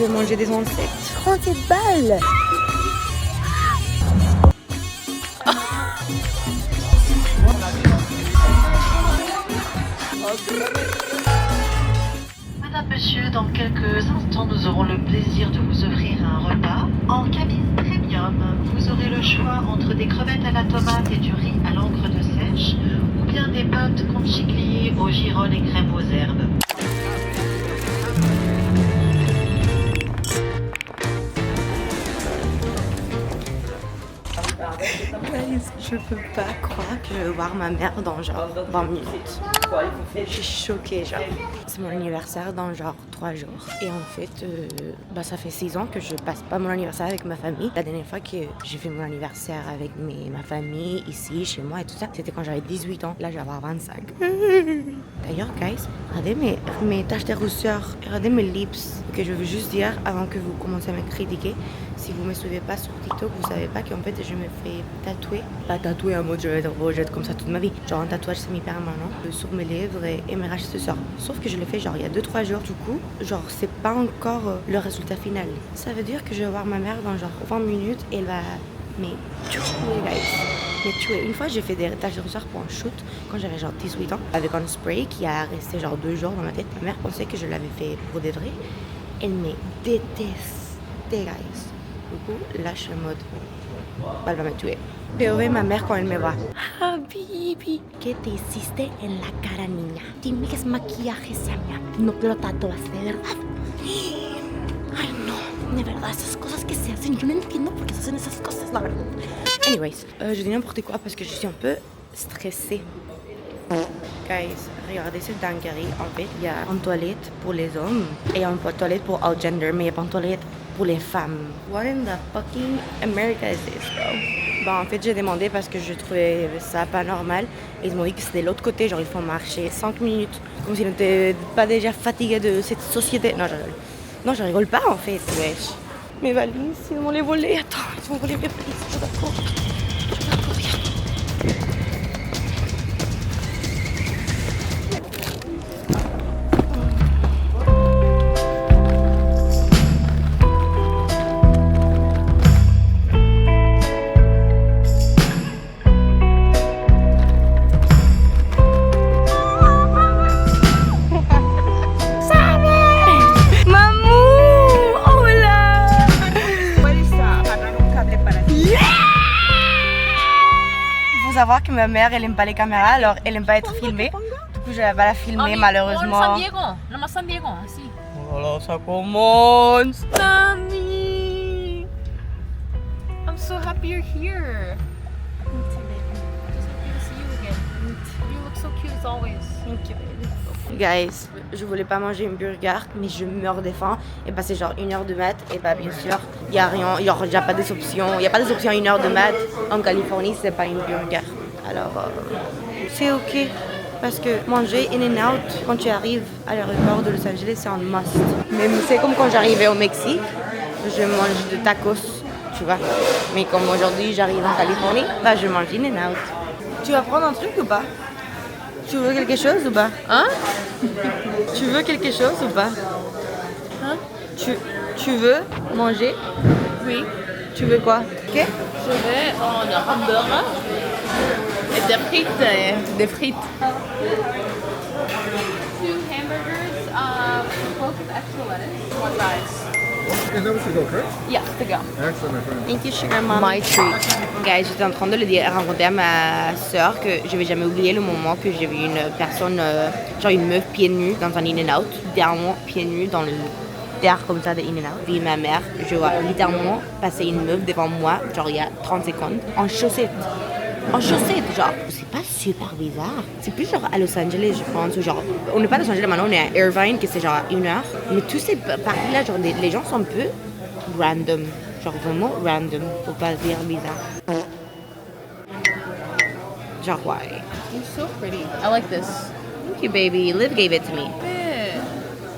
je vais manger des insectes. 37 balles. Madame, monsieur, dans quelques instants, nous aurons le plaisir de vous offrir un repas en cabine premium. Vous aurez le choix entre des crevettes à la tomate et du riz à l'encre de sèche, ou bien des pâtes conchigliées aux girolles et crème aux herbes. Guys, je peux pas croire que je vais voir ma mère dans genre 20 minutes. Je suis choquée, genre. C'est mon anniversaire dans genre 3 jours. Et en fait, ça fait 6 ans que je passe pas mon anniversaire avec ma famille. La dernière fois que j'ai fait mon anniversaire avec ma famille, ici, chez moi et tout ça, c'était quand j'avais 18 ans. Là, je vais avoir 25. D'ailleurs, guys, regardez mes taches de rousseur. Regardez mes lips. Ok, je veux juste dire, avant que vous commencez à me critiquer, si vous me suivez pas sur TikTok, vous savez pas qu'en fait, je me fais tatouer. Pas tatouer en mode je vais être comme ça toute ma vie. Genre un tatouage semi-permanent sur mes lèvres et mes rachis. Sauf que je l'ai fait genre il y a 2-3 jours. Du coup, genre c'est pas encore le résultat final. Ça veut dire que je vais voir ma mère dans genre 20 minutes et elle va me tuer, guys. Me tuer. Une fois, j'ai fait des taches de rousseur pour un shoot quand j'avais genre 18 ans avec un spray qui a resté genre 2 jours dans ma tête. Ma mère pensait que je l'avais fait pour de vrai. Elle me déteste, guys. Du coup, là, je suis en mode, elle va me tuer. Pero ve ma mère quand elle me voit. Habibi, ¿qué te hiciste en la cara, niña? Dime que es maquillaje, Samia. No te lo tatuaste, de verdad. Ay, no, de verdad, esas cosas que se hacen, yo no entiendo por qué se hacen esas cosas, la verdad. Anyways, je dis n'importe quoi parce que je suis un peu stressée. Guys, regardez cette dinguerie. En fait, il y a une toilette pour les hommes et une toilette pour all gender, mais il n'y a pas une toilette pour les femmes. What in the fucking America is this, bro? Bon, en fait, j'ai demandé parce que je trouvais ça pas normal. Et ils m'ont dit que c'était de l'autre côté, genre il faut marcher 5 minutes. Comme s'ils n'étaient pas déjà fatigués de cette société. Non, je rigole. Non, je rigole pas en fait, wesh. Mes valises, ils vont les voler. Attends, ils vont voler mes valises. Je dois courir. Savoir que ma mère elle aime pas les caméras, alors elle aime pas être filmée. Du coup je vais pas la filmer malheureusement. San Diego, nomás San Diego, así. Voilà, ça commence. Nami, I'm so happy you're here. Me too, baby. Just happy to see you again. You look so cute as always. Thank you, baby. Guys, je voulais pas manger une burger, mais je meurs de faim. Et bah c'est genre 1h de maths, et bah bien sûr, il y a rien, il y a pas des options. Il y a pas des options à 1h de maths. En Californie, c'est pas une burger. Alors, c'est ok. Parce que manger In-N-Out quand tu arrives à l'aéroport de Los Angeles, c'est un must. Mais c'est comme quand j'arrivais au Mexique, je mange de tacos, tu vois. Mais comme aujourd'hui, j'arrive en Californie, bah je mange In-N-Out. Tu vas prendre un truc ou pas? Tu veux quelque chose ou pas? Hein? Tu veux quelque chose ou pas? Hein? Tu veux manger? Oui. Tu veux quoi? Ok? Je vais en hamburger et des frites. Des frites. 2 hamburgers, both with extra lettuce, 1 rice. And that was to go, correct? Yes, to go. Excellent, my friend. Thank you, sugar mom. My treat. Guys, j'étais en train de le dire, raconter à ma soeur que je vais jamais oublier le moment que j'ai vu une personne, genre une meuf pieds nus dans un In-N-Out, littéralement pieds nus dans le terre comme ça de In-N-Out. Puis ma mère, je vois littéralement passer une meuf devant moi, genre il y a 30 secondes, en chaussettes. En chaussettes, genre, c'est pas super bizarre. C'est plus genre à Los Angeles, je pense, ou genre, on n'est pas à Los Angeles maintenant, on est à Irvine, que c'est genre à 1 heure. Mais tous ces parties-là, genre, les gens sont un peu random. Genre vraiment random, faut pas dire bizarre. Genre, why? You're so pretty. I like this. Thank you, baby. Liv gave it to me.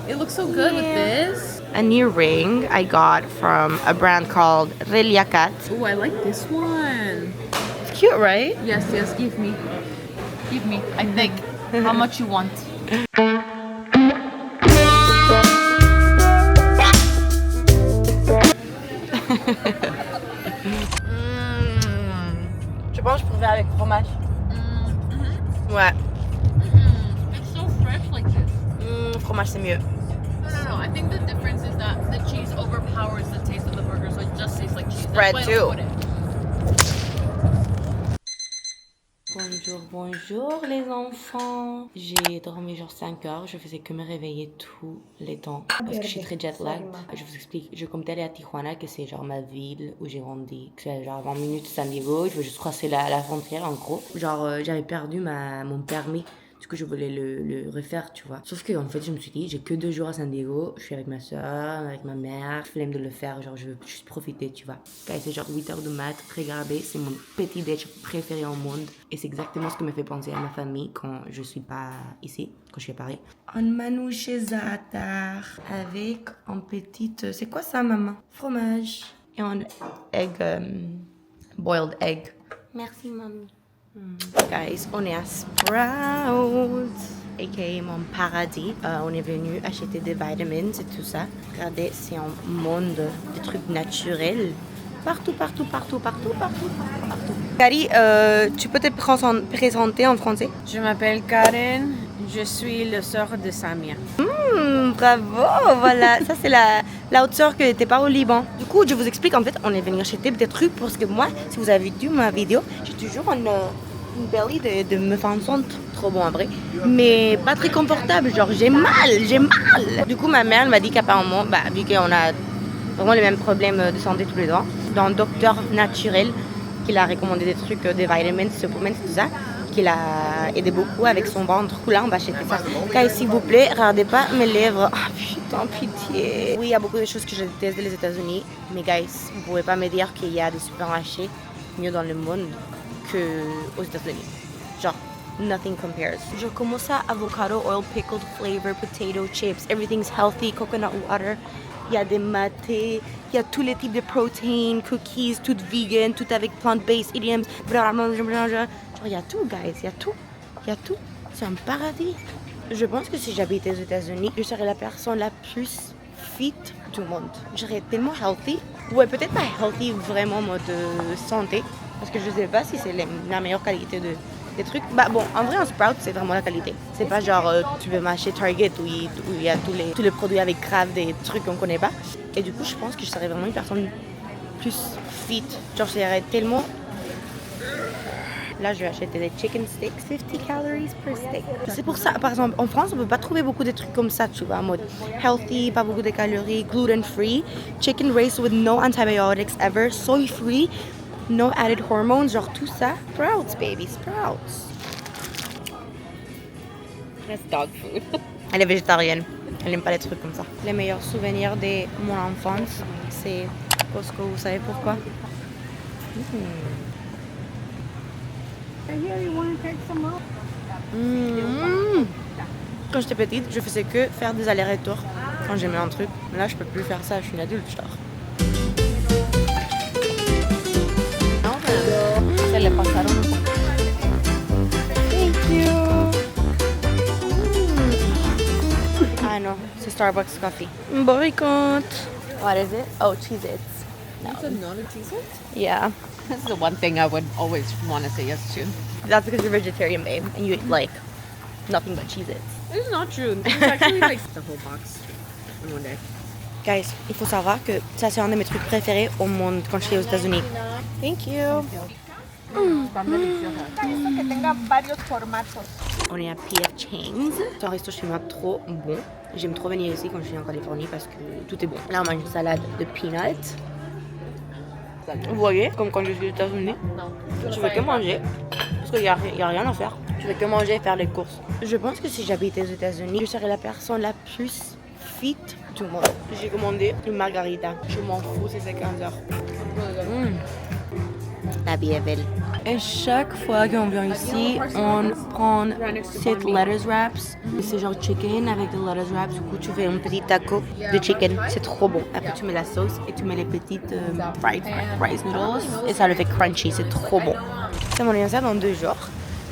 It looks so good with this. A new ring I got from a brand called Relia Cat. Oh, I like this one. It's cute, right? Yes, give me. Give me. I think. How much you want? fromage, c'est mieux. No. I think the difference is that the cheese overpowers the taste of the burger, so it just tastes like cheese. Spread That's why I too. put it. Bonjour, bonjour les enfants. J'ai dormi genre 5 heures, je faisais que me réveiller tout le temps parce que je suis très jet lag. Je vous explique, je comptais aller à Tijuana, que c'est genre ma ville où j'ai grandi, que c'est genre 20 minutes de San Diego. Je veux juste croiser la frontière en gros. Genre j'avais perdu mon permis. Du coup, je voulais le refaire, tu vois. Sauf que, en fait, je me suis dit, j'ai que 2 jours à San Diego. Je suis avec ma soeur, avec ma mère. Flemme de le faire. Genre, je veux juste profiter, tu vois. C'est genre 8 heures de maths, pré-gardé. C'est mon petit déj préféré au monde. Et c'est exactement ce qui me fait penser à ma famille quand je suis pas ici, quand je suis à Paris. Un manouche zatar avec un petit... c'est quoi ça, maman? Fromage. Et un egg... boiled egg. Merci, maman. Guys, on est à Sprouts, aka mon paradis. On est venu acheter des vitamins et tout ça. Regardez, c'est un monde de trucs naturels. Partout. Kari, tu peux te présenter en français? Je m'appelle Karen, je suis la sœur de Samia. Bravo, voilà. Ça, c'est la haute sœur que t'es pas au Liban. Du coup, je vous explique, en fait, on est venu acheter des trucs parce que moi, si vous avez vu ma vidéo, j'ai toujours une belly de me faire sentir trop bon après. Mais pas très confortable, genre j'ai mal. Du coup, ma mère elle m'a dit qu'apparemment, vu qu'on a vraiment les mêmes problèmes de santé tous les deux, dans un docteur naturel qui l'a recommandé des trucs, des vitamins, supplements, tout ça, qui l'a aidé beaucoup avec son ventre coulant, on va acheter ça. Guys, s'il vous plaît, regardez pas mes lèvres. Ah putain, pitié. Oui, il y a beaucoup de choses que je déteste les États-Unis, mais guys, vous pouvez pas me dire qu'il y a des supermarchés mieux dans le monde qu'aux États-Unis. Genre, nothing compares. Genre, comment ça, avocado oil, pickled flavor, potato chips, everything's healthy, coconut water. Il y a des matés, il y a tous les types de protéines, cookies, tout vegan, tout avec plant-based, idioms, genre il y a tout, guys, il y a tout. C'est un paradis. Je pense que si j'habitais aux États-Unis, je serais la personne la plus fit du monde. Je serais tellement healthy. Ouais, peut-être pas healthy vraiment en mode santé, parce que je sais pas si c'est la meilleure qualité des trucs. Bon, en vrai, un Sprout, c'est vraiment la qualité. C'est pas genre, tu peux m'acheter Target où il y a tous les produits avec grave des trucs qu'on connaît pas. Et du coup, je pense que je serais vraiment une personne plus fit. Genre, je serais tellement... Là, je vais acheter des chicken sticks, 50 calories per stick. C'est pour ça, par exemple, en France, on peut pas trouver beaucoup de trucs comme ça, tu vois, en mode healthy, pas beaucoup de calories, gluten-free, chicken raised with no antibiotics ever, soy-free, no added hormones, genre tout ça. Sprouts, baby, Sprouts. That's dog food. Elle est végétarienne. Elle aime pas les trucs comme ça. Les meilleurs souvenirs de mon enfance, c'est Costco. Vous savez pourquoi? Quand j'étais petite, je faisais que faire des allers-retours quand j'aimais un truc. Là, je peux plus faire ça. Je suis une adulte, genre. Se le pasaron un poco. Thank you. Ah non, c'est Starbucks coffee. Boycott. What is it? Oh, Cheez-Its. That's not a Cheez-It? Yeah. That's the one thing I would always want to say yes to. That's because you're vegetarian, babe, and you eat like nothing but Cheez-Its. It's not true. It's actually like the whole box in one day. Guys, il faut savoir que ça c'est un de mes trucs préférés au monde quand je suis aux États-Unis. Thank you. On est à P.F. Chang's. C'est un resto chinois trop bon. J'aime trop venir ici quand je suis en Californie parce que tout est bon. Là, on mange une salade de peanuts. Vous voyez, comme quand je suis aux États-Unis, je veux que manger parce qu'il n'y a rien à faire. Je veux que manger et faire les courses. Je pense que si j'habitais aux États-Unis, je serais la personne la plus fit du monde. J'ai commandé une margarita. Je m'en fous, c'est 15h. La vie est belle. Et chaque fois qu'on vient ici, on prend cette lettuce wraps. C'est genre chicken avec des lettuce wraps. Du coup, tu fais un petit taco de chicken. C'est trop bon. Après, tu mets la sauce et tu mets les petites fried rice noodles. Et ça le fait crunchy. C'est trop bon. C'est mon anniversaire dans 2 jours.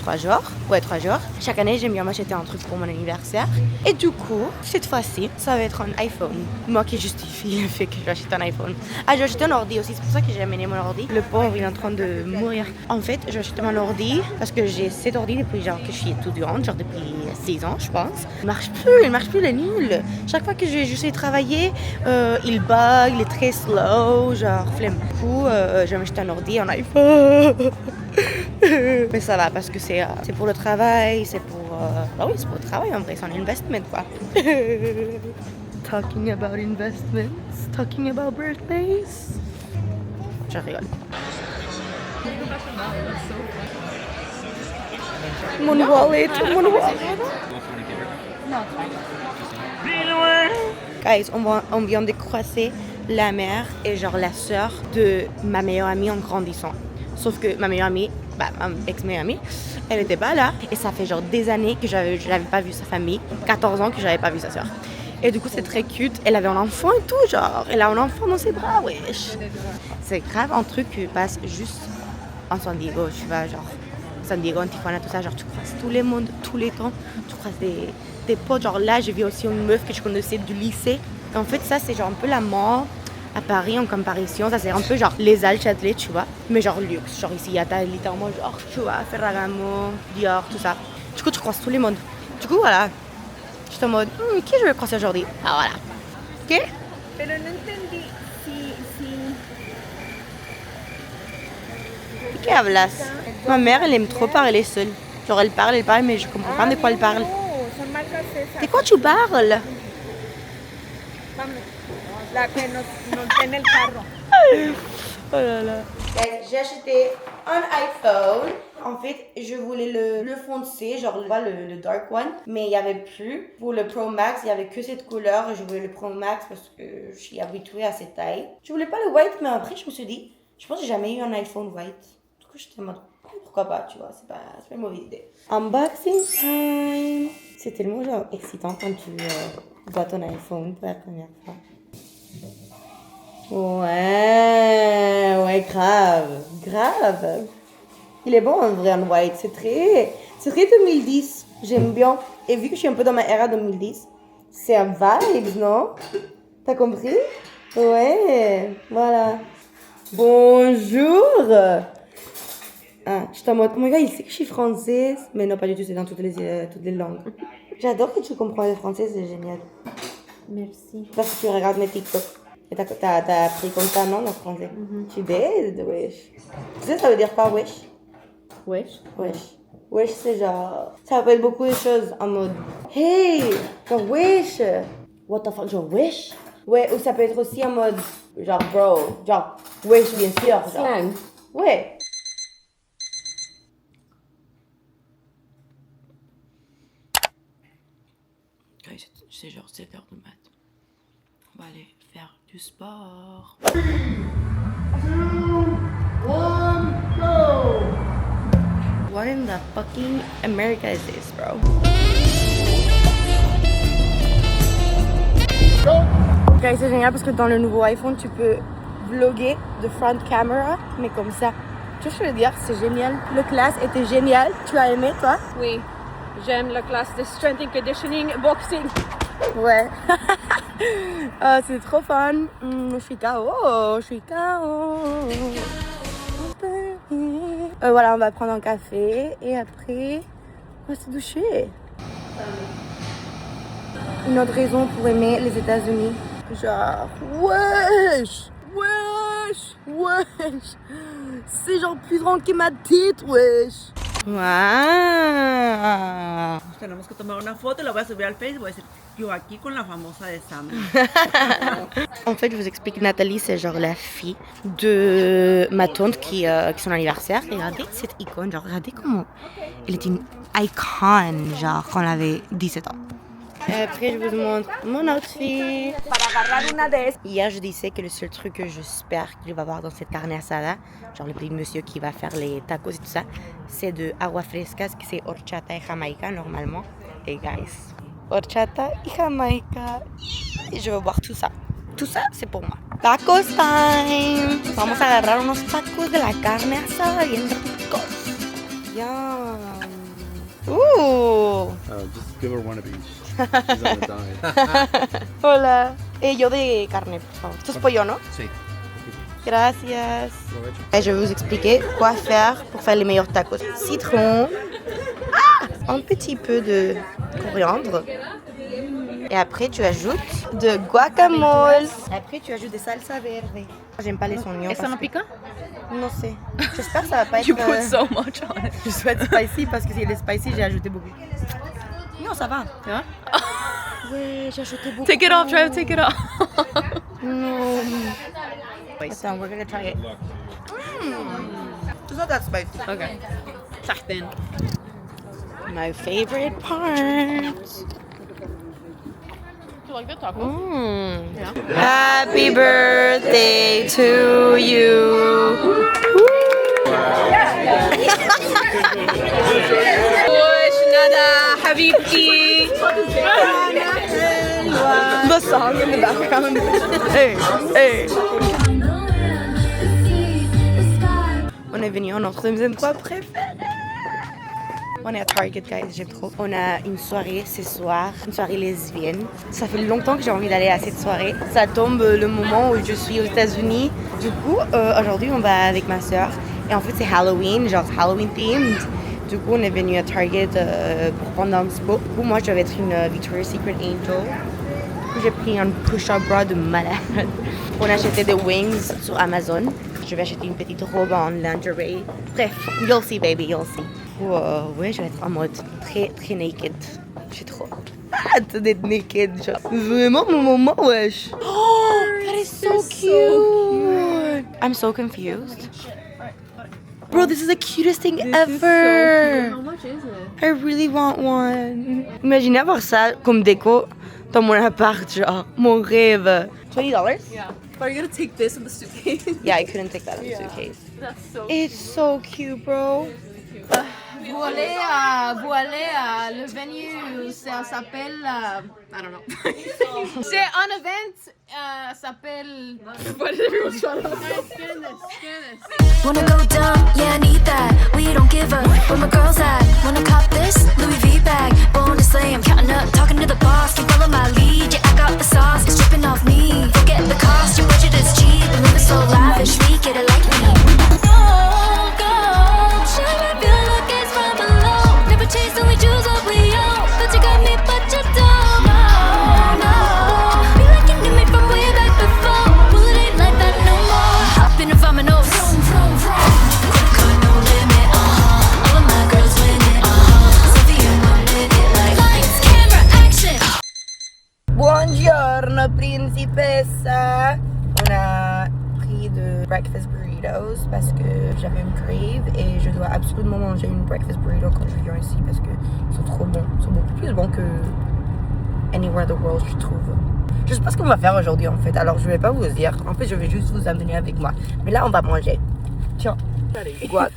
3 jours. Ouais, 3 jours. Chaque année, j'aime bien m'acheter un truc pour mon anniversaire. Et du coup, cette fois-ci, ça va être un iPhone. Moi qui justifie le fait que j'achète un iPhone. Ah, j'ai acheté un ordi aussi, c'est pour ça que j'ai amené mon ordi. Le pauvre, il est en train de mourir. En fait, j'ai acheté mon ordi parce que j'ai cet ordi depuis genre que je suis étudiante, genre depuis 6 ans, je pense. Il marche plus, il est nul. Chaque fois que j'essaie de travailler, il bug, il est très slow, genre flemme. Du coup, je vais m'acheter un ordi, un iPhone. Mais ça va parce que c'est pour le travail, c'est pour... bah oui, c'est pour le travail en vrai, c'est un investment quoi. Talking about investments, talking about birthdays. Je rigole. Mon wallet. Guys, on vient de croiser la mère et genre la sœur de ma meilleure amie en grandissant. Sauf que ma meilleure amie, ma ex-meilleure amie, elle était pas là. Et ça fait genre des années que j'avais pas vu sa famille. 14 ans que j'avais pas vu sa sœur. Et du coup, c'est très cute. Elle avait un enfant et tout, genre. Elle a un enfant dans ses bras, wesh. C'est grave un truc qui passe juste en San Diego, tu vois, genre. San Diego, en Tijuana, tout ça, genre tu croises tout le monde, tous les temps. Tu croises des potes, genre là, j'ai vu aussi une meuf que je connaissais du lycée. Et en fait, ça, c'est genre un peu la mort. À Paris, en comparaison, ça c'est un peu genre les Halles Châtelet, tu vois, mais genre luxe. Genre ici, il y a littéralement genre, tu vois, Ferragamo, Dior, tout ça. Du coup, tu croises tout le monde. Du coup, voilà. Je suis en mode, qui je vais croiser aujourd'hui? Ah, voilà. Ok? Pero no entendí si... ¿De qué hablas? Ma mère, elle aime trop parler seule. Genre, elle parle, mais je comprends pas de quoi elle parle. No, son marcas esas. De quoi tu parles? Vamos. La que nos tiene el carro. Oh là là. J'ai acheté un iPhone. En fait, je voulais le foncé, genre le dark one, mais il n'y avait plus. Pour le Pro Max, il n'y avait que cette couleur. Je voulais le Pro Max parce que je suis habituée à cette taille. Je voulais pas le white, mais après, je me suis dit, je pense que j'ai jamais eu un iPhone white. Du coup, j'étais en mode, pourquoi pas, tu vois, c'est pas une mauvaise idée. Unboxing time. C'est tellement genre excitant quand tu vois ton iPhone pour la première fois. Ouais, grave. Il est bon en vrai en white, c'est très 2010, j'aime bien. Et vu que je suis un peu dans ma era 2010, c'est un vibe, non? T'as compris? Ouais, voilà. Bonjour! Ah, je suis en mode, oh my god, il sait que je suis française. Mais non, pas du tout, c'est dans toutes les langues. J'adore que tu comprends le français, c'est génial. Merci. Parce que tu regardes mes TikTok. Et t'as appris comme ça, non, le français? Tu baises, wesh. Tu sais, ça veut dire quoi, wesh? Wesh. Wesh, c'est genre... Ça rappelle beaucoup de choses en mode... Hey! Genre, wesh! What the fuck? Genre, wesh? Ouais, ou ça peut être aussi en mode... Genre, bro. Genre, wesh, bien sûr. Genre. Slang. Ouais. C'est genre 7h du mat. On va aller faire du sport. 3, 2, 1, go! What in the fucking America is this, bro? Ok, c'est génial parce que dans le nouveau iPhone, tu peux vlogger de front camera, mais comme ça. Tu vois ce que je veux dire? C'est génial. Le classe était génial. Tu as aimé, toi? Oui. J'aime la classe de strength and conditioning boxing. Ouais. Ah, c'est trop fun. Je suis KO. Voilà, on va prendre un café et après, on va se doucher. Une autre raison pour aimer les États-Unis. Genre, wesh. C'est genre plus grand que ma tête, wesh. Wow. Tenemos que tomar una foto y la voy a subir al Facebook. Voy a decir, yo aquí con la famosa de Sam. En fait, je vous explique, Nathalie, c'est genre la fille de ma tante qui son anniversaire. Regardez cette icône, genre regardez comment elle était une icône, genre quand elle avait 17 ans. Et après, je vous montre mon outfit. Hier, je disais que le seul truc que j'espère qu'il va avoir dans cette carne asada, genre le petit monsieur qui va faire les tacos et tout ça, c'est de agua frescas, que c'est horchata et jamaïca normalement. Et guys, horchata y Jamaica. Et je veux boire tout ça. Tout ça, c'est pour moi. Tacos time. Vamos a agarrar unos tacos de la carne asada bien ricos. Yum. Ooh. Just give her one of each. She's on a diet. Hola. Yo de carne, por favor. Esto es pollo, ¿no? Sí. Gracias. Et je vais vous expliquer quoi faire pour faire les meilleurs tacos. Citron, un petit peu de coriandre. Et après, tu ajoutes de guacamole. Après, tu ajoutes des salsa verde. J'aime pas les oignons. ¿Eso no pica? Non, c'est. J'espère que ça va pas être. You put so much on it. Je souhaite spicy parce que si elle est spicy, j'ai ajouté beaucoup. Non, ça va. Yeah? Ouais, j'ai ajouté beaucoup. Take it off, Trev, take it off. No. Attends, we're gonna try it. It's not that spicy. Okay. Tahtin. My favorite part. You like the taco? Yeah. Happy birthday to you. Wish nada habibti. The song in the background. Hey, hey. On est venu en notre deuxième quoi préféré. On est à Target, guys, j'aime trop. On a une soirée ce soir, une soirée lesbienne. Ça fait longtemps que j'ai envie d'aller à cette soirée. Ça tombe le moment où je suis aux États-Unis. Du coup, aujourd'hui, on va avec ma soeur. Et en fait, c'est Halloween, genre Halloween themed. Du coup, on est venu à Target pour prendre un spot. Du coup, moi, je devais être une Victoria's Secret Angel. J'ai pris un push-up bra de malade. On a acheté des wings sur Amazon. Je vais acheter une petite robe en lingerie. Bref, you'll see, baby, you'll see. Ouais, je vais être en mode très, très naked. J'ai trop hâte d'être naked. Genre. Vraiment mon moment, wesh. Oh, that is so cute. I'm so confused. Bro, this is the cutest thing ever. How much is it? I really want one. Imaginez avoir ça comme déco dans mon appart, genre, mon rêve. $20? Yeah. But are you gonna take this in the suitcase? Yeah, I couldn't take that in the suitcase. That's so It's so cute, bro. Vous allez à le venue, ça s'appelle, I don't know. C'est un event, s'appelle, what did everyone shut up? Scan this. Wanna go dumb? Yeah, I need that. We don't give up. Where my girls at? Wanna cop this Louis V bag? Born to slay, I'm counting up, talking to the boss. Can follow my lead? Yeah, I got the sauce. It's dripping off me. Forget the cost. Your budget is cheap. And live so lavish. We get it like me. Oh, God, should I feel like it's from below? Never chase and we choose what we own. But you got me, but you don't. No, no. Feel like you knew me from way back before. Well, it ain't like that no more. Hop in if I'm an old. Credit card, no limit. All of my girls win it. Selfie in 1 minute. Like lights, camera, action. Buongiorno, principessa. On a pris de breakfast burritos parce que j'avais une crave et je dois absolument manger une breakfast burrito quand je viens ici parce qu'ils sont trop bons. Ils sont beaucoup plus bons que anywhere in the world, je trouve. Je sais pas ce qu'on va faire aujourd'hui en fait, alors je vais pas vous dire. En fait, je vais juste vous amener avec moi. Mais là, on va manger. Tiens. Guac.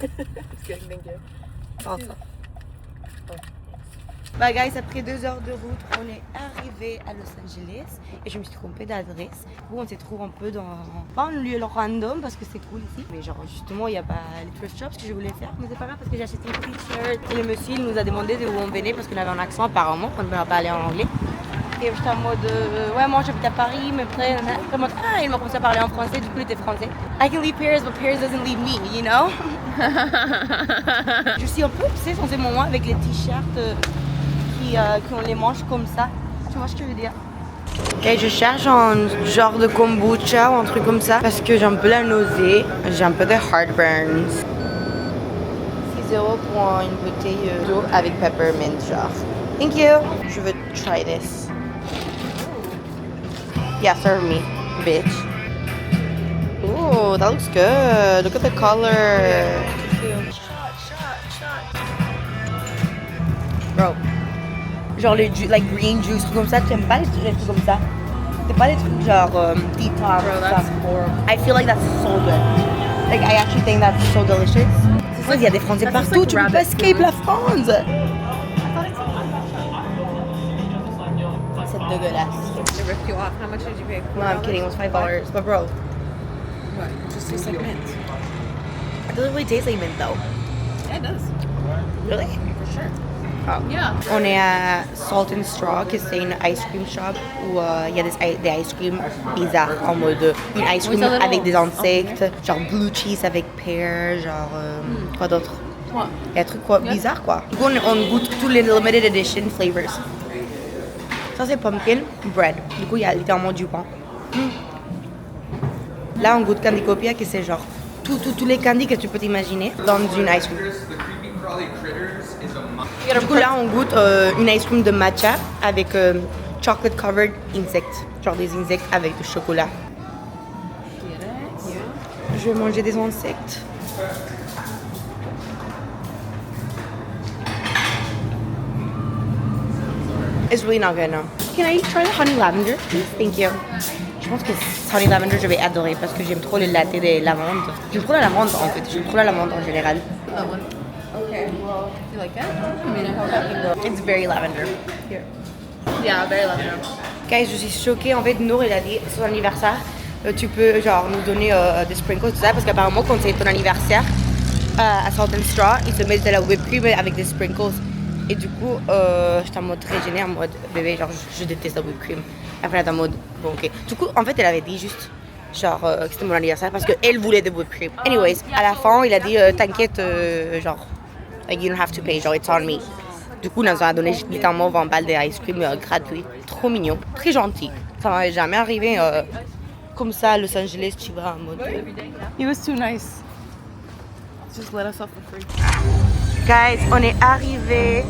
Enfin. Bah guys, après 2 heures de route, on est arrivé à Los Angeles et je me suis trompée d'adresse. Où on se trouve un peu dans pas un lieu random parce que c'est cool ici. Mais genre justement, il n'y a pas les thrift shops que je voulais faire. Mais c'est pas grave parce que j'ai acheté une t-shirt. Et le monsieur il nous a demandé d'où on venait parce qu'on avait un accent apparemment, qu'on ne peut pas parler en anglais. Et j'étais en mode, ouais, moi j'habite à Paris, mais après, il m'a commencé à parler en français, du coup il était français. I can leave Paris, but Paris doesn't leave me, you know? Je suis un peu obsesse en ce moment avec les t-shirts qui ont les manches comme ça. Tu vois ce que je veux dire? Ok, je cherche un genre de kombucha ou un truc comme ça parce que j'ai un peu la nausée, j'ai un peu de heartburns. 6 € pour une bouteille d'eau avec peppermint, genre. Thank you. Je veux try this. Yeah, serve me, bitch. Ooh, that looks good. Look at the color. Bro. Genre les like green juice, trucs comme ça. T'aimes pas les trucs comme ça? T'aimes pas les trucs genre detox? Bro, that's horrible. I feel like that's so good. Like I actually think that's so delicious. Il y a des Français partout. like Tu peux pas escape la France. C'est dégueulasse. They ripped you off. How much did you pay? No, I'm kidding. It was $5. But bro, What? It just tastes like mint. it doesn't really taste like mint though. Yeah, it does. Really? For sure. Yeah. On est à Salt and Straw, que c'est une ice cream shop où il y a des ice cream bizarres en mode une ice cream avec des insectes, genre blue cheese avec pear, genre quoi d'autre? Ouais. Il y a des trucs quoi, bizarres quoi. Du coup on goûte tous les limited edition flavors. Ça c'est pumpkin bread. Du coup il y a littéralement du pain. Là on goûte Candycopia que c'est genre tous les candies que tu peux t'imaginer dans une ice cream. Du coup là on goûte une ice cream de matcha avec chocolate covered insects. Genre des insectes avec du chocolat. Je vais manger des insectes. It's really not good, no. Can I try the honey lavender, please? Thank you. Je pense que honey lavender, je vais adorer parce que j'aime trop le latte de lavande. J'aime trop la lavande en fait. J'aime trop la lavande en général. That one. Okay. Well, you like that? I mean, I hope I can go. It's very lavender. Here. Yeah, very lavender. Guys, je suis choquée. En fait, Nour, il a dit, c'est son anniversaire. Tu peux genre nous donner des sprinkles, tout ça, parce qu'apparemment, quand c'est ton anniversaire à Salt and Straw, ils te mettent de la whipped cream avec des sprinkles. Et du coup, j'étais en mode très gênée, en mode bébé, genre je déteste la whipped cream. Après, elle était en mode bon, ok. Du coup, en fait, elle avait dit juste genre que c'était mon anniversaire parce qu'elle voulait des whipped cream. Anyways, à la fin, il a dit t'inquiète, genre, like you don't have to pay, genre it's on me. Du coup, on nous a donné littéralement 20 balles de ice cream gratuit. Trop mignon, très gentil. Ça m'avait jamais arrivé comme ça à Los Angeles, tu vois, en mode. He was too nice. Just let us off for free. Guys, on est arrivé.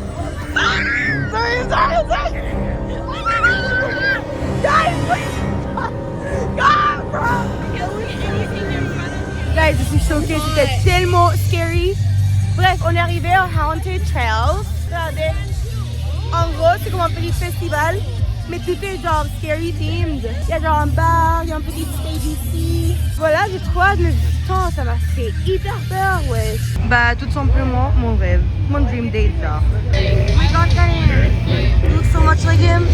Guys, je suis choquée, c'était tellement scary. Bref, on est arrivé au Haunted Trails. Regardez. En gros, c'est comme un petit festival, mais tout est genre scary themed. Il y a genre un bar, il y a un petit stage ici. Voilà, j'ai trop hâte, mais putain, ça m'a fait hyper peur, ouais. Bah, tout simplement, mon rêve, mon dream date, genre. We got that in. You look so much like him.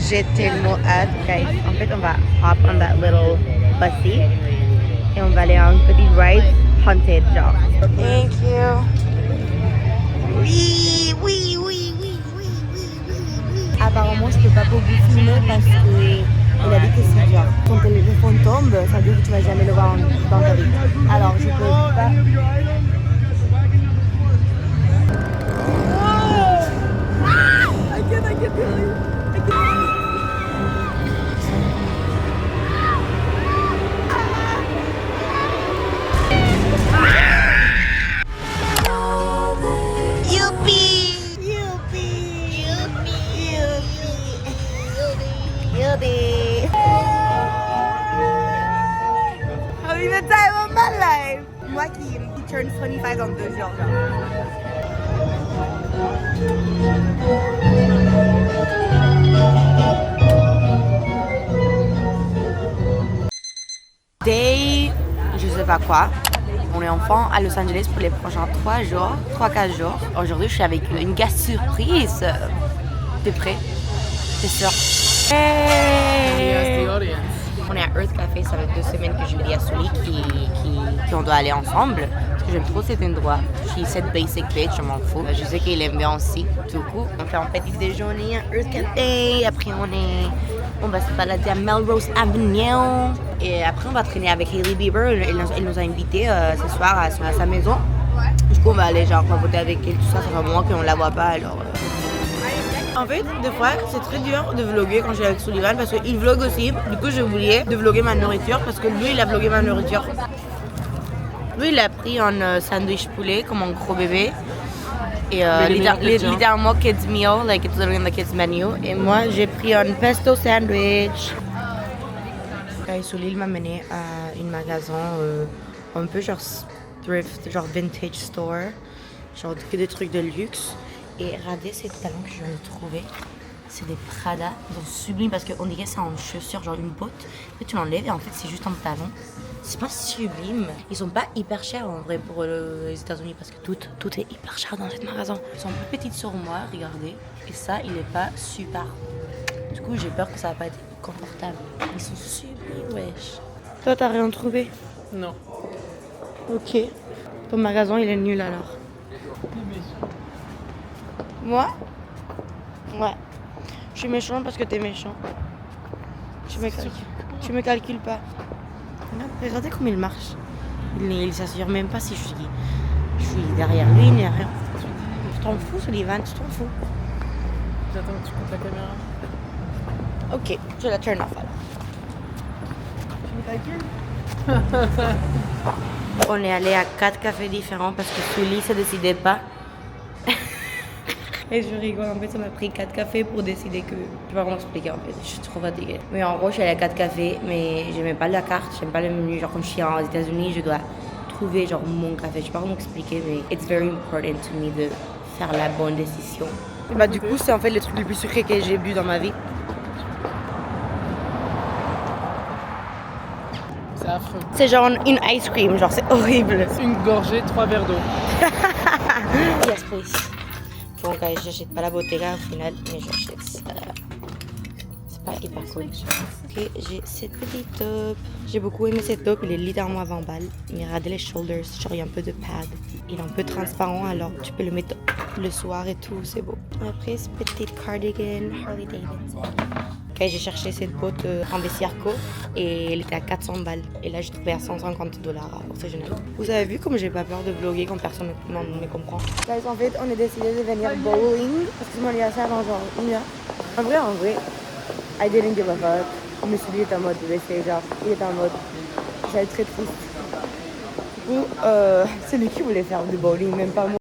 J'ai tellement hâte, guys. En fait, on va hop on that little bussy et on va aller à un petit ride haunted, genre. Thank you. Oui, oui, oui, oui, oui, oui, oui. Apparemment, je peux pas beaucoup filmer parce qu'il a dit que c'est genre, quand le fond tombe, ça veut dire que tu vas jamais le voir dans ta vie. Alors, je peux pas. Having the time of my life. Moi qui turn 25 dans 2 jours. Day, je sais pas quoi. On est enfin à Los Angeles pour les prochains 3-4 jours. Aujourd'hui, je suis avec une guest surprise. T'es prêt? T'es sûr? Hey! On est à Earth Café, ça fait 2 semaines que je lui dis à Sully qu'on doit aller ensemble. Parce que j'aime trop cet endroit. Je suis cette basic bitch, je m'en fous. Je sais qu'il aime bien aussi. Du coup, on fait un petit déjeuner à Earth Café. Après, on va se balader à Melrose Avenue. Et après, on va traîner avec Hailey Bieber. Elle nous a invités ce soir à sa maison. Du coup, on va aller genre papoter avec elle, tout ça. Ça fait un moment qu'on la voit pas, alors... En fait, des fois, c'est très dur de vlogger quand je suis avec Sullivan parce qu'il vlog aussi. Du coup, je voulais de vlogger ma nourriture parce que lui, il a vlogué ma nourriture. Lui, il a pris un sandwich poulet comme un gros bébé. Et littéralement kids meal, like it's literally in the kids menu. Et moi, j'ai pris un pesto sandwich. Sully m'a mené à un magasin un peu genre thrift, genre vintage store. Genre que des trucs de luxe. Et regardez ces talons que je viens de trouver. C'est des Prada. Ils sont sublimes parce qu'on dirait que c'est une chaussure, genre une botte. En fait, tu l'enlèves et en fait, c'est juste un talon. C'est pas sublime. Ils sont pas hyper chers en vrai pour les États-Unis parce que tout est hyper cher dans cette magasin. Ils sont plus petites sur moi, regardez. Et ça, il est pas super. Du coup, j'ai peur que ça va pas être confortable. Ils sont sublimes, wesh. Toi, t'as rien trouvé? Non. Ok. Ton magasin, il est nul alors. Moi? Ouais. Je suis méchante parce que t'es méchant. Tu me calcules pas. Regardez comme il marche. Il s'assure même pas si je suis derrière lui ni rien. Tu t'en fous, Sullivan, tu t'en fous. J'attends que tu coupes la caméra. Ok, je la turn off alors. Tu me calcules? On est allé à 4 cafés différents parce que Sully se décidait pas. Et je rigole, en fait, ça m'a pris 4 cafés pour décider que... Je sais pas comment expliquer, en fait, je suis trop fatiguée. Mais en gros, je suis allée à 4 cafés, mais j'aimais pas la carte, j'aime pas le menu. Genre, comme je suis aux États-Unis, je dois trouver, genre, mon café. Je sais pas comment expliquer, mais it's very important to me de faire la bonne décision. Et bah, du coup, c'est en fait le truc le plus sucré que j'ai bu dans ma vie. C'est affreux. C'est genre une ice cream, genre, c'est horrible. Une gorgée, 3 verres d'eau. Yes, please. Bon, guys, j'achète pas la Bottega au final, mais j'achète ça. C'est pas hyper cool. Ok, j'ai cette petite top. J'ai beaucoup aimé cette top, il est littéralement à 20 balles. Mais regardez les shoulders, genre il y a un peu de pad. Il est un peu transparent, alors tu peux le mettre le soir et tout, c'est beau. Après, cette petite cardigan Harley Davidson. Ok, j'ai cherché cette botte en Bessiarco et elle était à 400 balles. Et là, j'ai trouvé à 150 $ à Orthogenal. Vous avez vu comme j'ai pas peur de vlogger quand personne ne me comprend. Guys, en fait, on a décidé de venir bowling parce que c'est mon anniversaire dans genre 1 heure. En vrai, I didn't give a fuck. Mais celui est en mode laisser, genre, il est en mode, j'allais très triste. Du coup, c'est lui qui voulait faire du bowling, même pas moi.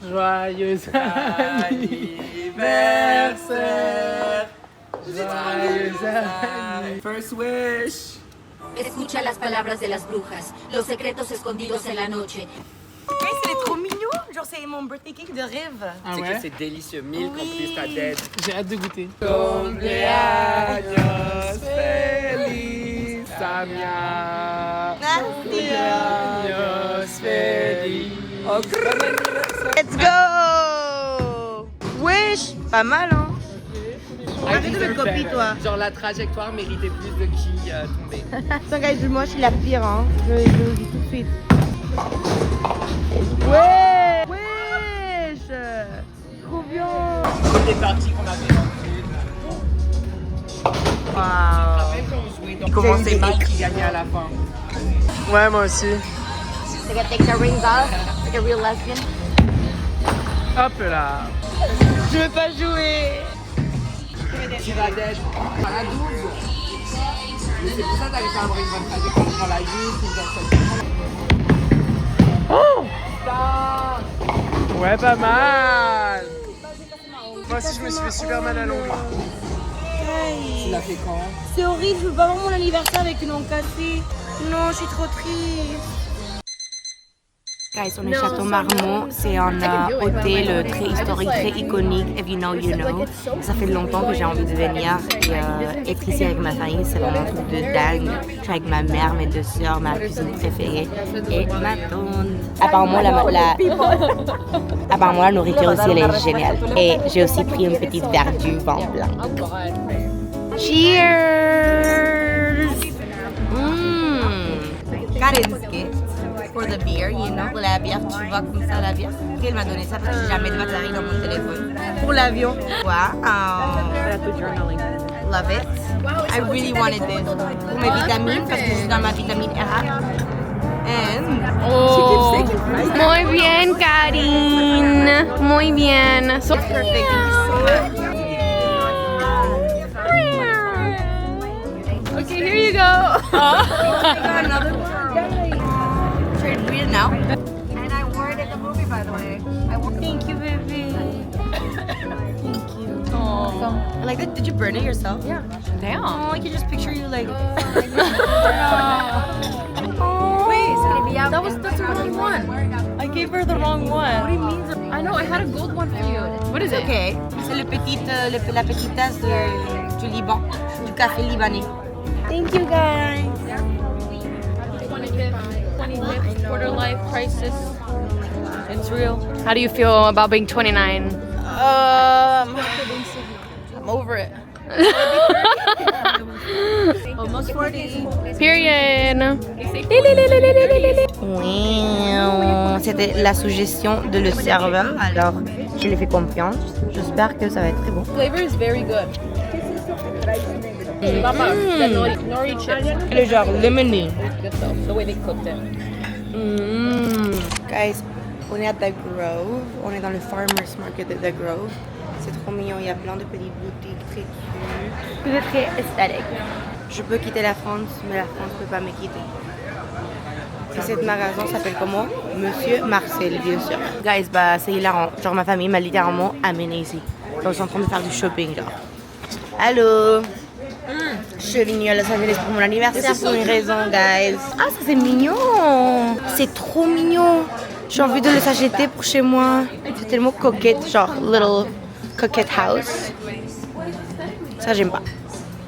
Joyeux anniversaire. Joyeux anniversaire. First wish. Escucha las palabras de las brujas, los secretos escondidos en la noche. Hey, c'est trop mignon! Genre, c'est mon birthday cake de rêve. Ah C'est ouais? que c'est délicieux. Milk en plus, ta dead. J'ai hâte de goûter. Cumpleaños feliz, Samia. Cumpleaños feliz. Let's go! Wesh! Pas mal, hein? Arrête de me copier, toi. Genre la trajectoire méritait plus de qui tomber. Attends, guys, moi, je suis la pire, hein. Je le dis tout de suite. Ouais! Wesh! Trop bien! C'est des parties qu'on avait dans Waouh! le comment c'est mal qui gagnait à la fin. Ouais, moi aussi. They're gonna take their rings off, like a real lesbian. Hop là. Je veux pas jouer! Tu vas dead à la 12. Mais c'est pour ça que t'arrives pas à avoir une bonne trajectoire. Tu prends la 8, tu dois Ouais, pas mal. Moi aussi, je me suis fait super mal à l'ongle. Tu l'as fait quand? C'est horrible, je veux pas avoir mon anniversaire avec une ongle cassée. Non, je suis trop triste. Guys, on est Château Marmont, c'est un hôtel très historique, très iconique, if you know, you know. Ça fait longtemps que j'ai envie de venir et être ici avec ma famille, c'est vraiment un truc de dingue. Je suis avec ma mère, mes 2 sœurs, ma cuisine préférée et ma tante. Apparemment, la nourriture aussi, elle est géniale. Et j'ai aussi pris une petite verre du vin blanc. Cheers! Karen's gift. For the beer, you know. Pour la bière, tu vois comme ça la bière. Après, elle m'a donné ça parce que j'ai jamais de batterie dans mon téléphone. Pour l'avion. Wow. Love it. I really wanted this. Pour mes vitamines, parce que je suis dans ma vitamine R. And Oh, muy bien, Karine. Muy bien. So perfect. okay, here you go. Another one. Should I read it now? And I wore it in the movie, by the way. Thank you, baby. Thank you. Aww. I like it. Did you burn it yourself? Yeah. Damn. Oh, I can just picture you like. That's the wrong one. I gave her the wrong one. What do you mean? I know, I had a gold one for you. What is it? Okay. C'est la petite tasse du Liban, du café libanais. Thank you, guys. 25th quarter life crisis. It's real. How do you feel about being 29? I'm over it. Almost 40. Period. Wow. C'était la suggestion de le serveur, alors je lui fais confiance. J'espère que ça va être très bon. Flavor is very good. Papa, the nori chips. Le genre lemonade. Good though, the way they cooked it. Guys, on est à The Grove. On est dans le Farmers Market de The Grove. C'est trop mignon. Il y a plein de petites boutiques très cute. Tout est très esthétique. Je peux quitter la France, mais la France ne peut pas me quitter. Et cet magasin s'appelle comment? Monsieur Marcel, bien sûr. Guys, bah c'est hilarant. Genre ma famille m'a littéralement amené ici. Donc ils sont en train de faire du shopping, genre. Allô? Je suis venue à Los Angeles pour mon anniversaire pour une raison, guys. Ah, ça c'est mignon. C'est trop mignon. J'ai envie de les acheter pour chez moi. C'est tellement coquette, genre little coquette house. Ça j'aime pas.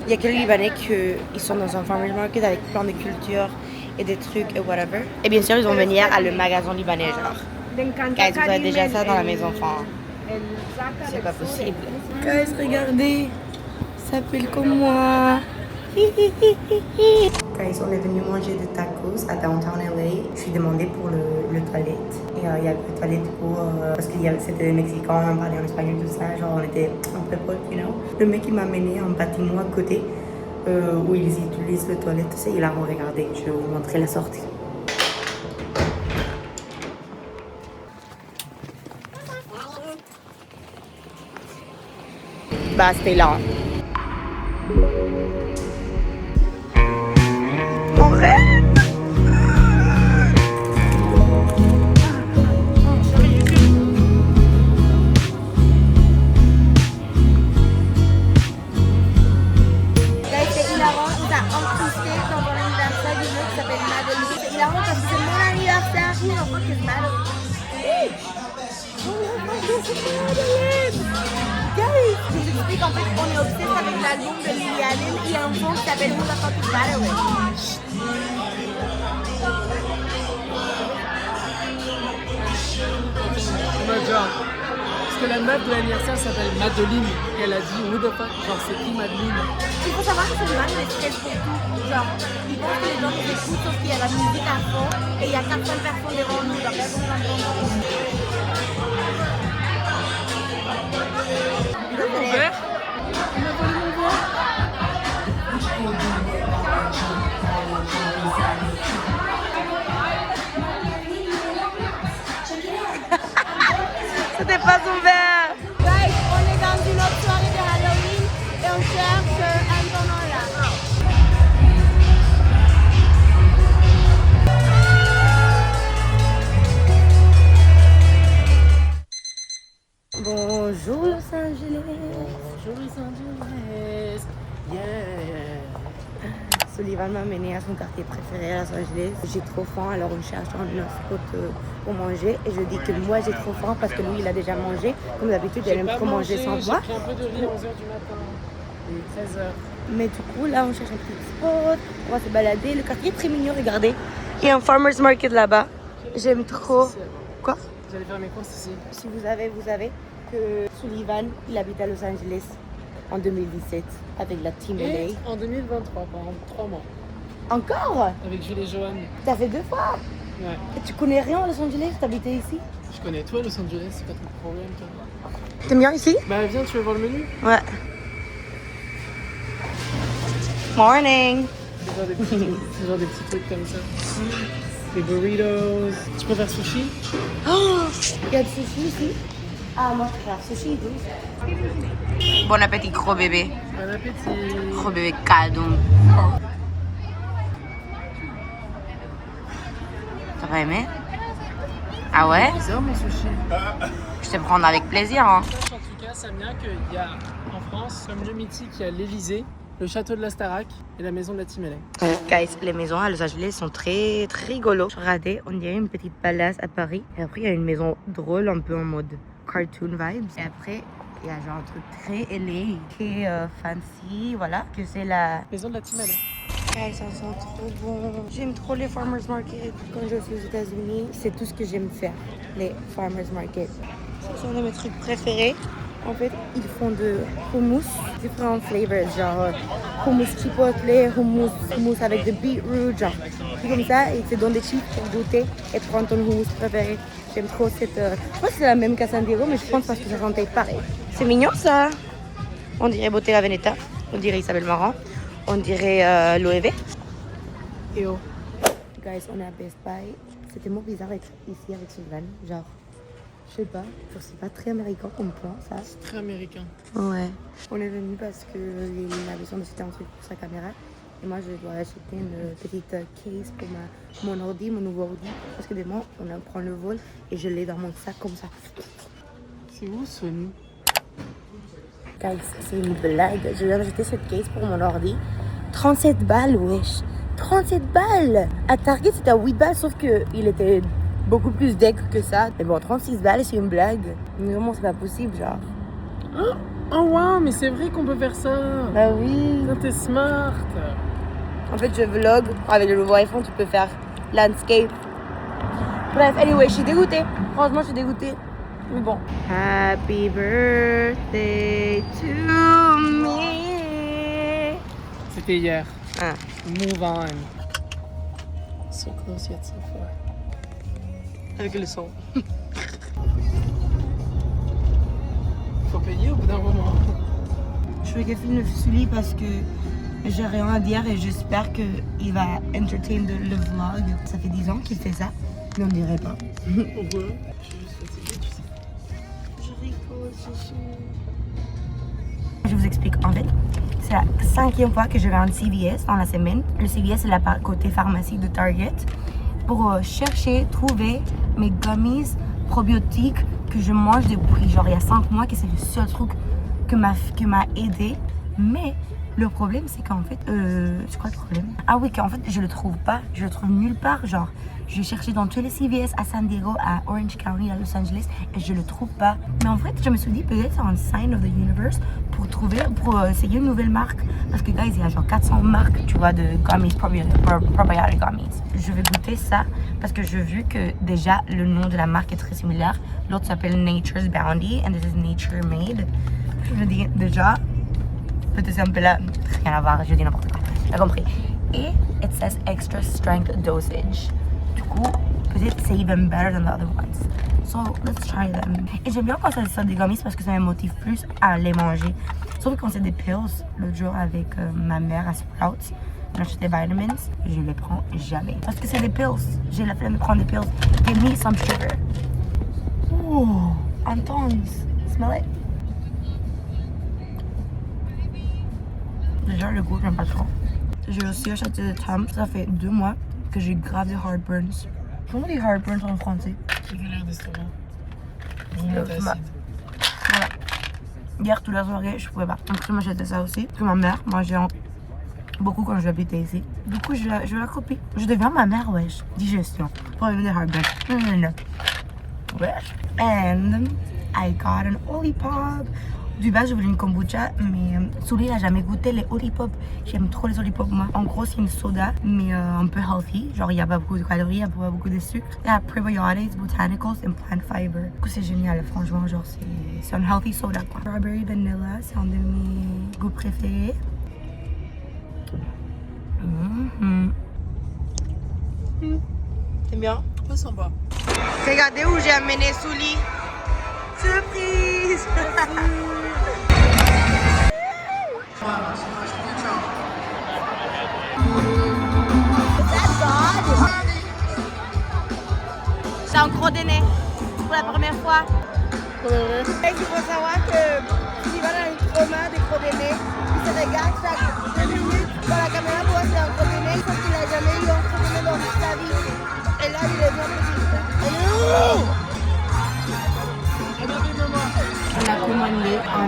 Il y a que les Libanais qui sont dans un farmer's market avec plein de cultures et des trucs et whatever. Et bien sûr, ils vont venir à le magasin libanais, genre. Guys, vous avez déjà ça dans la maison, enfin. C'est pas possible. Guys, regardez. Ça s'appelle comme moi. Guys, on est venu manger des tacos à Downtown LA. Je suis demandée pour le toilette. Et il y a le toilette pour... parce que c'était des Mexicains, on parlait en espagnol, tout ça. Genre, on était un peu potes, you know. Le mec, il m'a amené un bâtiment à côté où ils utilisent le toilette. Tu sais, il a regardé. Je vais vous montrer la sortie. Bah, c'était là. Mon rêve. C'est hilarant, il t'a incrusté dans mon anniversaire du jeu qui s'appelle Madeline. C'est hilarant parce que c'est mon anniversaire. Oui, on voit que c'est Madeline. Guys, je vous explique en fait qu'on est obsédé avec l'album de Lily Allen. Il y a un son qui s'appelle Who the Fuck is Madeline. Parce que la meuf de l'anniversaire s'appelle Madeline et elle a dit who the fuck, genre c'est qui Madeline? Il faut savoir que c'est une manne stress pour tout. Genre, ils pensent que les gens nous écoutent sauf qu'il y a la musique à fond et il y a 400 personnes devant nous. Genre, elles vont l'entendre. Il a mon verre? Il m'a volé mon verre? C'était pas son verre. Guys, on est dans une autre soirée de Halloween et on cherche Antonola. Bonjour Los Angeles. Bonjour Los Angeles. Yeah. Sullivan m'a amené à son quartier préféré à Los Angeles. J'ai trop faim, alors on cherche un spot pour manger. Et je dis que moi j'ai trop faim parce que lui il a déjà mangé. Comme d'habitude, il aime trop manger sans moi. J'ai pris un peu de riz à 11h du matin. Et 13h. Mais du coup, là on cherche un petit spot. On va se balader. Le quartier est très mignon, regardez. Il y a un farmer's market là-bas. J'aime trop. Quoi? J'allais faire mes courses ici. Si vous savez que Sullivan, il habite à Los Angeles en 2017 avec la Team Et LA. en 2023, pendant 3 mois. Encore? Avec Jules et Johan. T'as fait 2 fois? Ouais. Et tu connais rien à Los Angeles? T'habitais ici? Je connais toi Los Angeles, c'est pas ton problème toi. T'aimes bien ici? Bah viens, tu veux voir le menu? Ouais. Morning! C'est genre des petits trucs comme ça. Des burritos. Tu préfères sushi? Oh! Il y a du sushi ici? Ah, moi je préfère sushi. Bon appétit, gros bébé. Bon appétit. Gros bébé cadeau. T'as pas aimé? Ah ouais? C'est bizarre mon sushi. Je te prends avec plaisir, hein. En tout cas, ça vient qu'il y a en France, comme lieu mythique, il y a l'Élysée, le château de la Starac et la maison de la Team LA. Guys, les maisons à Los Angeles sont très rigolo. Regardez, on dirait une petite palace à Paris. Et après, il y a une maison drôle, un peu en mode cartoon vibes. Et après, il y a genre un truc très LA, très fancy, voilà. Que c'est la Maison de la Team LA. Guys, ça sent trop bon. J'aime trop les farmers market. Quand je suis aux États-Unis, c'est tout ce que j'aime faire, les farmers market. Ce sont de mes trucs préférés. En fait, ils font de hummus, différents flavors, genre hummus chipotle, hummus avec de beetroot, genre tout comme ça. Et ils te donnent des chips pour goûter et prendre ton hummus préféré. J'aime trop cette... Je pense que c'est la même qu'à San Diego, mais je pense parce que ça sentait pareil. C'est mignon ça. On dirait Bottega Veneta, on dirait Isabelle Marant, on dirait l'OEV. Et oh. Guys, on est à Best Buy. C'est tellement bizarre d'être ici avec ce van, genre... Je sais pas, genre c'est pas très américain comme plan ça. C'est très américain. Ouais. On est venu parce qu'il a besoin d'acheter un truc pour sa caméra. Et moi je dois acheter une petite case pour mon ordi, mon nouveau ordi. Parce que demain on prend le vol et je l'ai dans mon sac comme ça. C'est où Sony? Guys, c'est une blague. Je viens d'acheter cette case pour mon ordi. 37 balles, wesh. 37 balles. À Target c'était à 8 balles sauf qu'il était... beaucoup plus deck que ça. Mais bon, 36 balles, c'est une blague. Mais comment c'est pas possible, genre? Oh wow, mais c'est vrai qu'on peut faire ça. Bah oui. T'es smart. En fait, je vlog. Avec le nouveau iPhone, tu peux faire landscape. Bref, anyway, je suis dégoûtée. Franchement, je suis dégoûtée. Mais bon. Happy birthday to me. C'était hier. Ah. Move on. So close yet so far. Avec le son. Faut payer au bout d'un moment. Je fais que filme Sully parce que j'ai rien à dire et j'espère qu'il va entertain le vlog. Ça fait 10 ans qu'il fait ça, mais on dirait pas. Pourquoi? Je suis juste fatiguée, tu sais. Je rigole, chichi. Je vous explique. En fait, c'est la 5e fois que je vais à un CVS dans la semaine. Le CVS, c'est la côté pharmacie de Target. Pour chercher, trouver mes gummies probiotiques que je mange depuis genre il y a 5 mois, que c'est le seul truc que m'a aidé. Mais le problème c'est qu'en fait, c'est quoi le problème? Ah oui, qu'en fait je le trouve pas, je le trouve nulle part. Genre j'ai cherché dans tous les CVS à San Diego, à Orange County, à Los Angeles et je le trouve pas. Mais en fait je me suis dit peut-être c'est un sign of the universe pour essayer une nouvelle marque. Parce que guys, il y a genre 400 marques, tu vois, de gummies, probiotic gummies. Je vais goûter ça parce que j'ai vu que déjà le nom de la marque est très similaire. L'autre s'appelle Nature's Bounty and this is Nature Made. Je me dis déjà, peut-être c'est un peu là, rien à voir, je dis n'importe quoi. T'as compris. Et it says extra strength dosage. Du coup, peut-être c'est even better than the other ones. So let's try them. Et j'aime bien quand ça sort des gummies parce que ça me motive plus à les manger. Sauf que quand c'est des pills, l'autre jour avec ma mère à Sprouts, on achète des vitamins, je les prends jamais. Parce que c'est des pills. J'ai la flemme de prendre des pills. Give me some sugar. Ouh, intense. Smell it. Déjà, le goût, j'aime pas trop. J'ai aussi acheté des Tums. Ça fait 2 mois que j'ai grave des heartburns. Comment on dit heartburns en français? J'ai l'air d'estomac. Voilà. Hier, toute la soirée, je pouvais pas. Donc, je m'achetais ça aussi. Parce que ma mère mangeait beaucoup quand j'habitais ici. Du coup, je la copie. Je deviens ma mère, wesh. Digestion. Problème de heartburn. Non. Wesh. And I got an Olipop. Du base, je voulais une kombucha, mais Sully n'a jamais goûté les Olipop. J'aime trop les Olipop, moi. En gros, c'est une soda, mais un peu healthy. Genre, il n'y a pas beaucoup de calories, il n'y a pas beaucoup de sucre. Il y a probiotics, botanicals et plant fiber. Du coup, c'est génial, franchement. Genre, c'est un healthy soda, quoi. Strawberry vanilla, c'est un de mes goûts préférés. C'est bien? Très sympa. Regardez où j'ai amené Sully. Surprise! C'est un gros déné pour la première fois. Et il faut savoir que s'il va dans une trauma des gros dénés, il se regarde chaque 2 minutes dans la caméra pour voir si c'est un gros déné, sauf qu'il n'a jamais eu un gros déné dans toute sa vie. Et là, il est bien petit. On a commandé un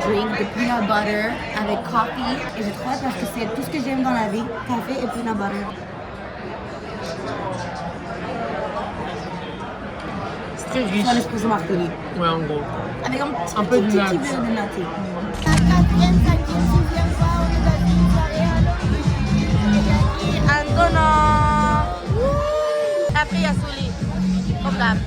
drink de peanut butter avec coffee et j'ai trop hâte parce que c'est tout ce que j'aime dans la vie, café et peanut butter. C'est très riche. C'est un espresso martini. Ouais, en gros. Avec un peu de petit nuts. peu de nutty. La 4e, 5e, 6e fois, on est dans une soirée à Antonin. Après, il y a Sully. Comme d'hab.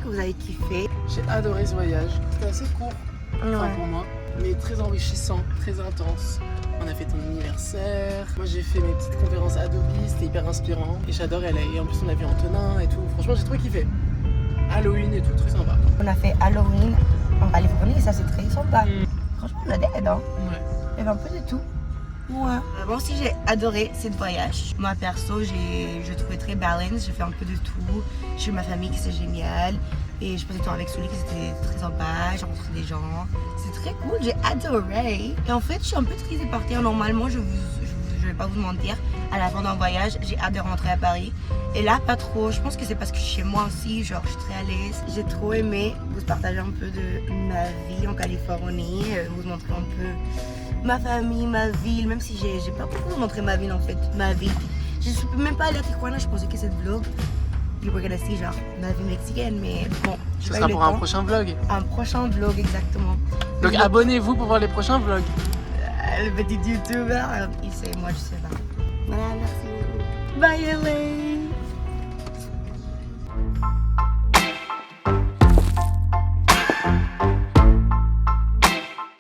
que vous avez kiffé. J'ai adoré ce voyage. C'était assez court enfin, pour moi, mais très enrichissant, très intense. On a fait ton anniversaire. Moi j'ai fait mes petites conférences Adobe, c'était hyper inspirant. Et j'adore LA. Et en plus on a vu Antonin et tout. Franchement j'ai trop kiffé. Halloween et tout, très sympa. On a fait Halloween en Californie et ça c'est très sympa. Franchement on a des aides, hein. Ouais. Il y avait un peu de tout. Ouais. Moi aussi j'ai adoré ce voyage. Moi perso je trouvais très balance, j'ai fait un peu de tout. J'ai eu ma famille qui c'est génial. Et je passais du temps avec Souli qui c'était très sympa, j'ai rencontré des gens. C'est très cool, j'ai adoré. Et en fait je suis un peu triste de partir. Normalement je vais pas vous mentir, à la fin d'un voyage j'ai hâte de rentrer à Paris. Et là pas trop, je pense que c'est parce que je suis chez moi aussi, genre je suis très à l'aise. J'ai trop aimé vous partager un peu de ma vie en Californie, vous montrer un peu ma famille, ma ville, même si j'ai pas beaucoup montré ma ville en fait, ma ville. Je suis même pas allée à Tijuana, je pensais que cette vlog, you were gonna see genre ma vie mexicaine, mais bon. Ce sera pour un prochain vlog. Un prochain vlog, exactement. Donc abonnez-vous pour voir les prochains vlogs. Le petit youtubeur, il sait, moi je sais pas. Voilà, merci beaucoup. Bye LA.